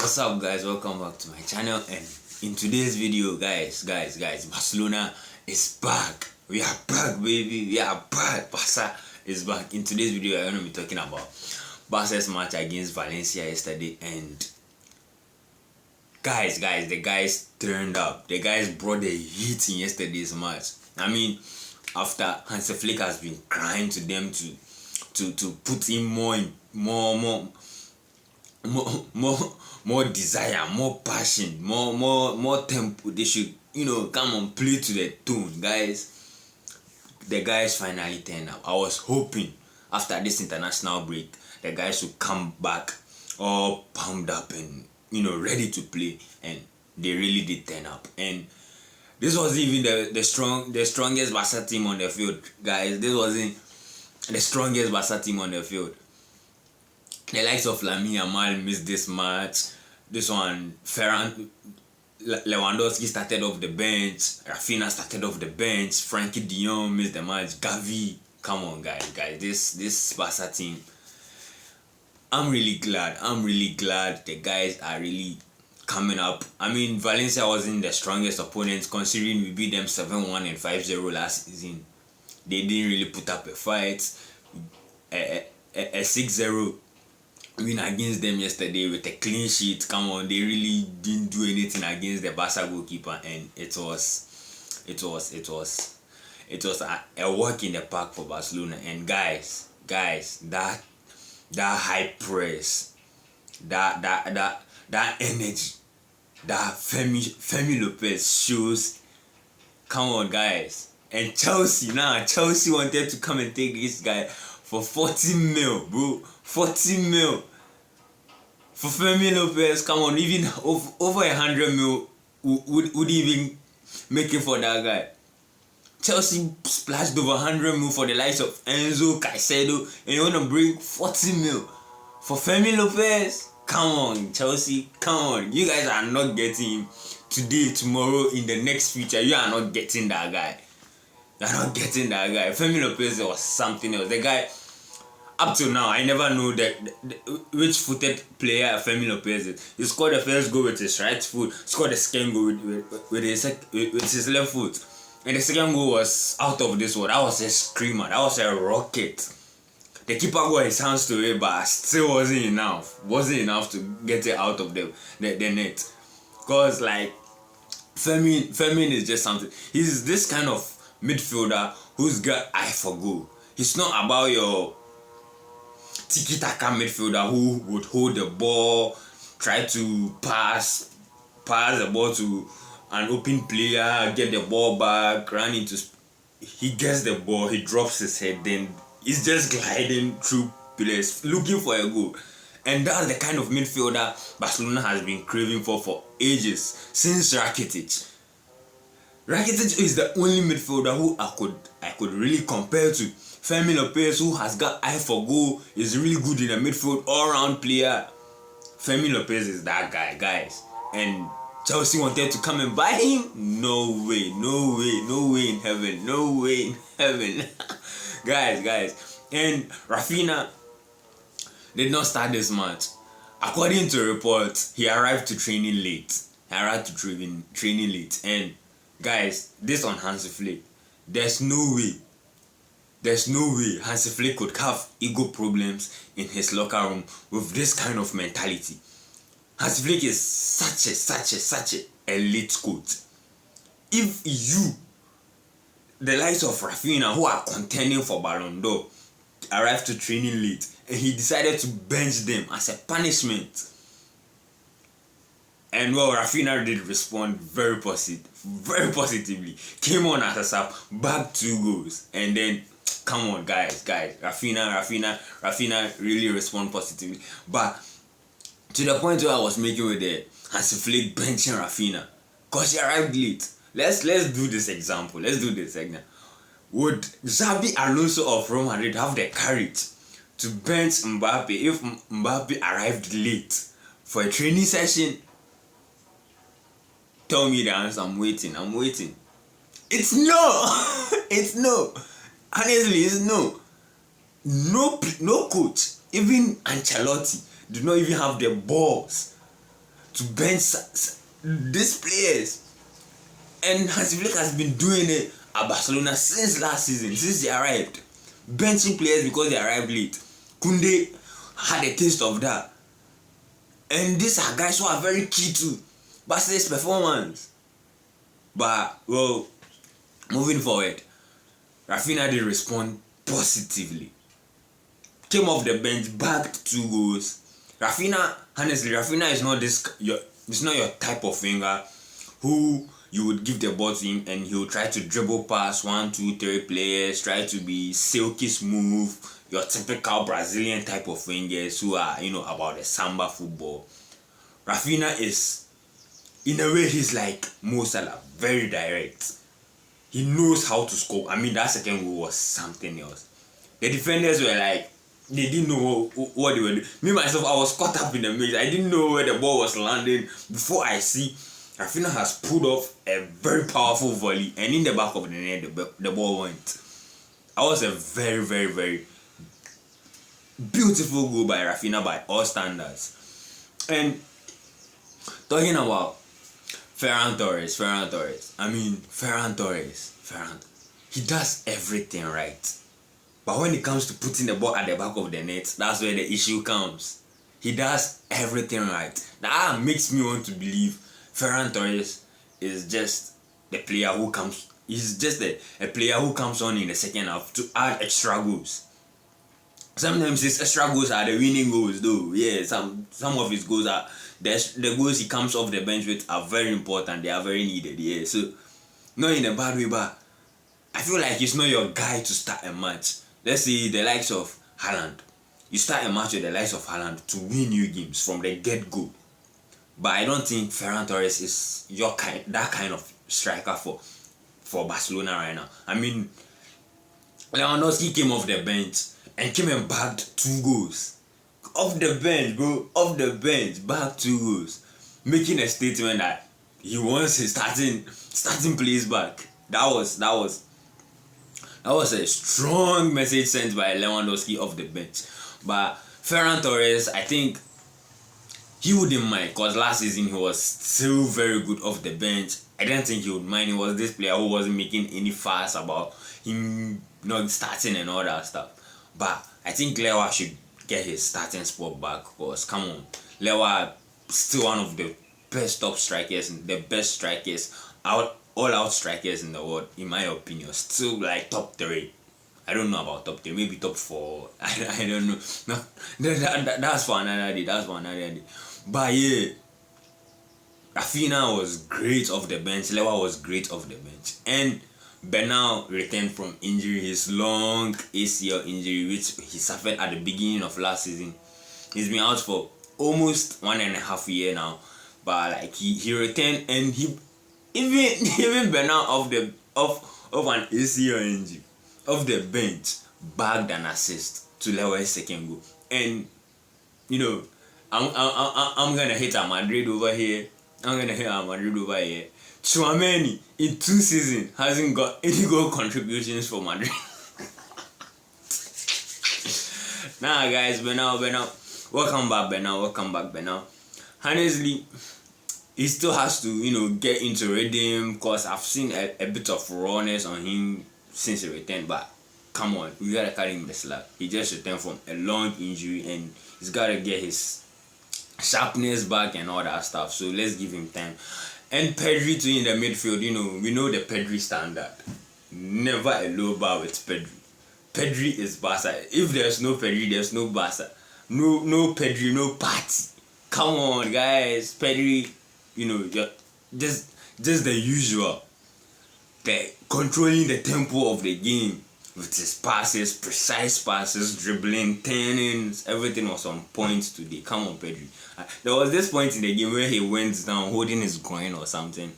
What's up, guys? Welcome back to my channel. And in today's video, guys, Barcelona is back. We are back, baby. We are back. Barca is back. In today's video, I'm going to be talking about Barca's match against Valencia yesterday. And guys, the guys turned up. The guys brought the heat in yesterday's match. I mean, after Hansi Flick has been crying to them to put in more desire, more passion, more tempo. They should, come and play to the tune, guys. The guys finally turned up. I was hoping after this international break, the guys would come back all pumped up and ready to play, and they really did turn up. And this wasn't even the strongest Barca team on the field, guys. This wasn't the strongest Barca team on the field. The likes of Fermin missed this match. This one, Fermin, Lewandowski started off the bench. Rafinha started off the bench. Frankie de Jong missed the match. Gavi, come on, guys. This Barca team, I'm really glad the guys are really coming up. I mean, Valencia wasn't the strongest opponent, considering we beat them 7-1 and 5-0 last season. They didn't really put up a fight. A 6-0 win against them yesterday with a clean sheet. Come on, they really didn't do anything against the Barca goalkeeper, and it was a walk in the park for Barcelona. And guys, that high press, that energy, that Fermin Lopez shows. Come on, guys. And Chelsea wanted to come and take this guy for 40 mil, bro. 40 mil for Fermin Lopez. Come on, even over 100 mil would even make it for that guy. Chelsea splashed over 100 mil for the likes of Enzo, Caicedo, and you want to bring 40 mil for Fermin Lopez? Come on, Chelsea, come on. You guys are not getting him today, tomorrow, in the next future. You are not getting that guy. You are not getting that guy. Fermin Lopez was something else. The guy, up till now, I never know which footed player Fermin Lopez is. He scored the first goal with his right foot, scored the second goal with his left foot. And the second goal was out of this world. That was a screamer. That was a rocket. The keeper got his hands to it, but still wasn't enough. Wasn't enough to get it out of the net. Because, like, Fermin is just something. He's this kind of midfielder who's got eye for goal. He's not about your tiki-taka midfielder who would hold the ball, try to pass the ball to an open player, get the ball back, run into. He gets the ball, he drops his head, then he's just gliding through players, looking for a goal. And that's the kind of midfielder Barcelona has been craving for ages, since Rakitic. Rakitic is the only midfielder who I could really compare to. Fermin Lopez, who has got eye for goal, is really good in the midfield, all-round player. Fermin Lopez is that guy, guys. And Chelsea wanted to come and buy him? No way in heaven. Guys. And Rafinha did not start this match. According to reports, he arrived to training late. And guys, this on Hansi Flick. There's no way Hansi Flick could have ego problems in his locker room with this kind of mentality. Hansi Flick is such a elite coach. If you, the likes of Rafinha, who are contending for Ballon d'Or, arrived to training late, and he decided to bench them as a punishment. And well, Rafinha did respond very positively. Came on as a sub, bagged 2 goals, and then come on, guys. Rafinha really respond positively. But to the point where I was making with the Hansi Flick benching Rafinha, because he arrived late. Let's do this example. Would Xabi Alonso of Real Madrid have the courage to bench Mbappe if Mbappe arrived late for a training session? Tell me the answer. I'm waiting. It's no. It's no. Honestly, it's no. No coach, even Ancelotti, do not even have the balls to bench these players. And Hansi Flick has been doing it at Barcelona since last season, since they arrived. Benching players because they arrived late. Koundé had a taste of that. And these are guys who are very key to Barcelona's performance. But, well, moving forward, Rafinha did respond positively. Came off the bench, bagged 2 goals. Rafinha, honestly, Rafinha is not it's not your type of winger who you would give the ball to him and he'll try to dribble past 1, 2, 3 players, try to be silky smooth, your typical Brazilian type of wingers who are, about the samba football. Rafinha is, in a way, he's like Mo Salah, very direct. He knows how to score. I mean, that second goal was something else. The defenders were like, they didn't know what they were doing. Me, myself, I was caught up in the mix. I didn't know where the ball was landing before I see Rafinha has pulled off a very powerful volley, and in the back of the net, the ball went. That was a very, very, very beautiful goal by Rafinha by all standards. And talking about Ferran Torres. I mean, Ferran Torres, he does everything right. But when it comes to putting the ball at the back of the net, that's where the issue comes. He does everything right. That makes me want to believe Ferran Torres is just the player who comes. He's just a player who comes on in the second half to add extra goals. Sometimes his extra goals are the winning goals, though. Yeah, some of his goals are the goals he comes off the bench with are very important. They are very needed. Yeah, so not in a bad way, but I feel like he's not your guy to start a match. Let's say the likes of Haaland. You start a match with the likes of Haaland to win you games from the get-go. But I don't think Ferran Torres is that kind of striker for Barcelona right now. I mean, Lewandowski came off the bench and came and bagged 2 goals. Off the bench, bro. Off the bench, bagged 2 goals. Making a statement that he wants his starting place back. That was a strong message sent by Lewandowski off the bench. But Ferran Torres, I think he wouldn't mind, because last season he was still very good off the bench. I didn't think he would mind. He was this player who wasn't making any fuss about him not starting and all that stuff. But I think Lewa should get his starting spot back, because come on, Lewa still one of the best top strikers, the best strikers, all out strikers in the world, in my opinion. Still like top 3. I don't know about top 3, maybe top 4. I don't know. No, that's for another day. But yeah, Rafinha was great off the bench. Lewa was great off the bench. And Bernal returned from injury, his long ACL injury, which he suffered at the beginning of last season. He's been out for almost 1.5 years now. But like he returned, and he even Bernal off an ACL injury, off the bench, bagged an assist to Lewa's second goal. And I'm gonna hit a Madrid over here. Tchouaméni in 2 seasons hasn't got any goal contributions for Madrid. Nah, guys, Bernal, welcome back, Bernal. Honestly, he still has to, get into rhythm, because I've seen a bit of rawness on him since he returned. But come on, we gotta cut him the slack. He just returned from a long injury, and he's gotta get his sharpness back and all that stuff. So let's give him time. And Pedri too in the midfield. We know the Pedri standard. Never a low bar with Pedri. Pedri is Barca. If there's no Pedri, there's no Barca. No Pedri, no party. Come on, guys. Pedri, just the usual. Controlling the tempo of the game with his passes, precise passes, dribbling, turnings, everything was on point today. Come on, Pedri. There was this point in the game where he went down holding his groin or something.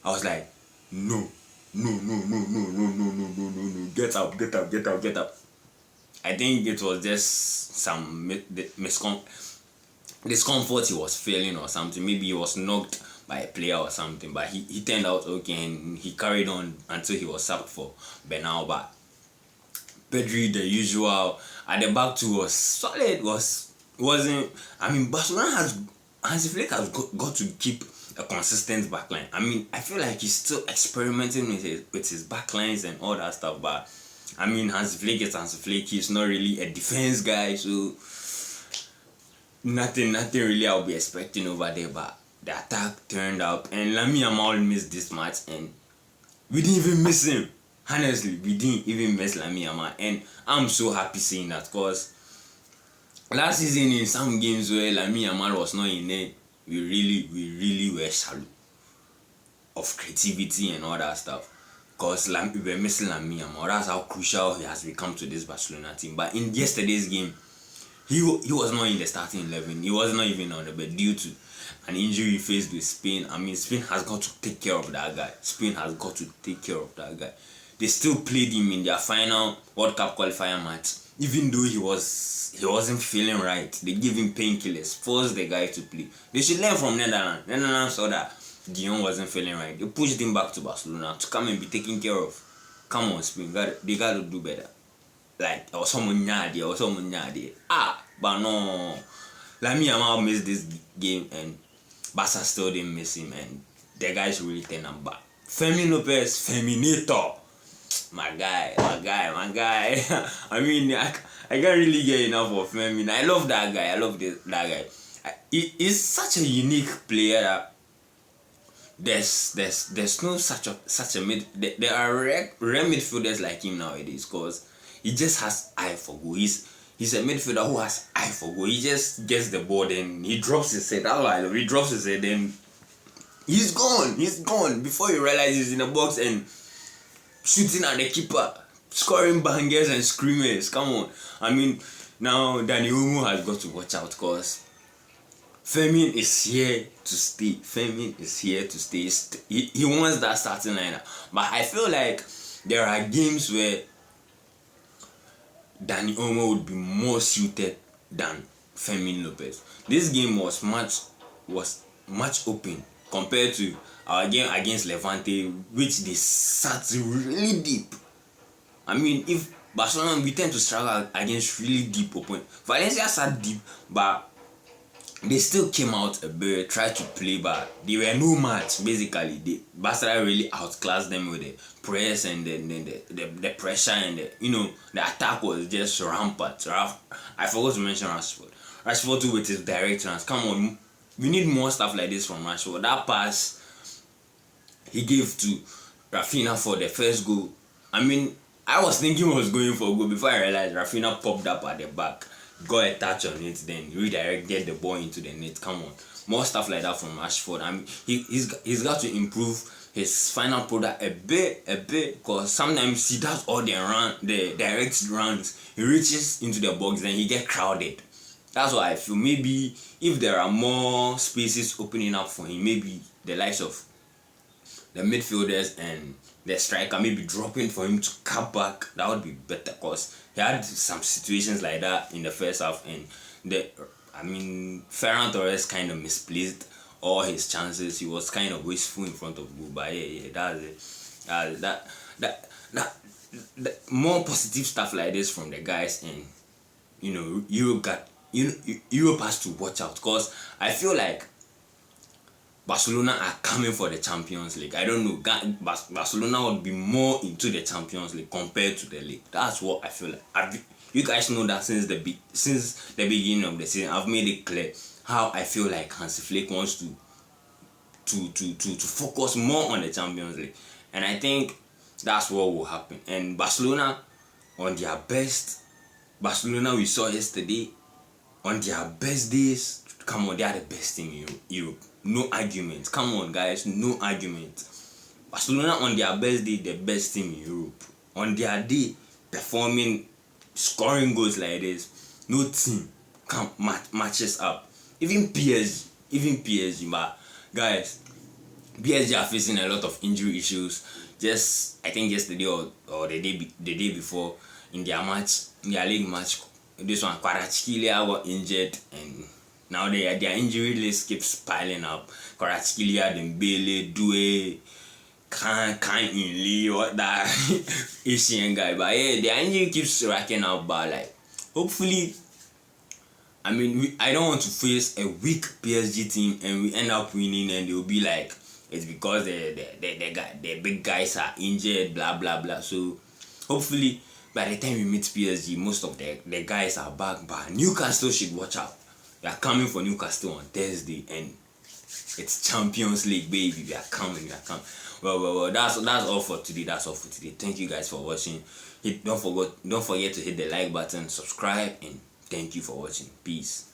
I was like, no. Get up. I think it was just some discomfort he was feeling or something. Maybe he was knocked by a player or something. But he turned out okay, and he carried on until he was sacked for Bernal. But Pedri, the usual, at the back too, was solid. Barcelona has Hansi Flick has got to keep a consistent backline. I mean, I feel like he's still experimenting with his backlines and all that stuff, but I mean, Hansi Flick is Hansi Flick. He's not really a defense guy, so nothing really I'll be expecting over there. But the attack turned up, and Lamine Yamal missed this match, and we didn't even miss him. Honestly, we didn't even miss Lamine Yamal, and I'm so happy seeing that, because last season in some games where Lamine Yamal was not in there, we really were shallow of creativity and all that stuff. Because we were missing Lamine Yamal. That's how crucial he has become to this Barcelona team. But in yesterday's game, he was not in the starting 11. He was not even on the bed due to an injury he faced with Spain. I mean, Spain has got to take care of that guy. They still played him in their final World Cup qualifier match. Even though he wasn't feeling right, they gave him painkillers, forced the guy to play. They should learn from Netherlands. Netherlands saw that Dion wasn't feeling right. They pushed him back to Barcelona to come and be taken care of. Come on, Spain, they got to do better. Like, or someone nyadi. But no. Lamine Yamal missed this game, and Barca still didn't miss him, and the guys really turned him back. Fermin Lopez, Ferminator. My guy. I mean, I can't really get enough of Fermin. I love that guy. That guy. He's such a unique player that there's no such a mid. There are rare midfielders like him nowadays, because he just has eye for goal. He's a midfielder who has eye for goal. He just gets the ball, then he drops his head. He drops his head, then he's gone. Before you realize he's in the box and shooting at the keeper, scoring bangers and screamers. Come on. I mean, now Dani Olmo has got to watch out, because Fermin is here to stay. He wants that starting lineup. But I feel like there are games where Dani Olmo would be more suited than Fermin Lopez. This game was much open compared to our game against Levante, which they sat really deep. I mean, if Barcelona, we tend to struggle against really deep opponents. Valencia sat deep, but they still came out a bit, tried to play, but they were no match. Basically, Barcelona really outclassed them with the press and the pressure, and the attack was just rampant. I forgot to mention Rashford. Rashford too with his direct runs. Come on, we need more stuff like this from Rashford. That pass he gave to Rafinha for the first goal. I mean, I was thinking he was going for a goal before I realized Rafinha popped up at the back, got a touch on it, then get the ball into the net. Come on, more stuff like that from Rashford. I mean, he's got to improve his final product a bit, because sometimes he does all the direct runs. He reaches into the box, then he gets crowded. That's what I feel. Maybe if there are more spaces opening up for him, maybe the likes of the midfielders and the striker maybe dropping for him to cut back, that would be better, because he had some situations like that in the first half, and Ferran Torres kind of misplaced all his chances. He was kind of wasteful in front of goal. But that's it. That more positive stuff like this from the guys, and Europe has to watch out, because I feel like Barcelona are coming for the Champions League. I don't know. Barcelona would be more into the Champions League compared to the league. That's what I feel like. You guys know that since the beginning of the season, I've made it clear how I feel like Hansi Flick wants to focus more on the Champions League, and I think that's what will happen. And Barcelona, on their best, Barcelona we saw yesterday, on their best days, come on, they are the best team in Europe. No argument. Come on, guys, no argument. Barcelona on their best day, the best team in Europe. On their day, performing, scoring goals like this, no team can matches up. Even PSG, but guys, PSG are facing a lot of injury issues. Just I think yesterday or the day before in their league match, this one Kvaratskhelia got injured, and now their injury list keeps piling up. Kvaratskhelia, Dembele, Doué, Kan Lee, what that Asian guy. But yeah, their injury keeps racking up. But like, hopefully, I mean, I don't want to face a weak PSG team and we end up winning, and they'll be like, it's because the big guys are injured, blah blah blah. So hopefully by the time we meet PSG, most of the guys are back. But Newcastle should watch out. We are coming for Newcastle on Thursday, and it's Champions League, baby. We are coming. Well. That's all for today. Thank you guys for watching. Don't forget to hit the like button, subscribe, and thank you for watching. Peace.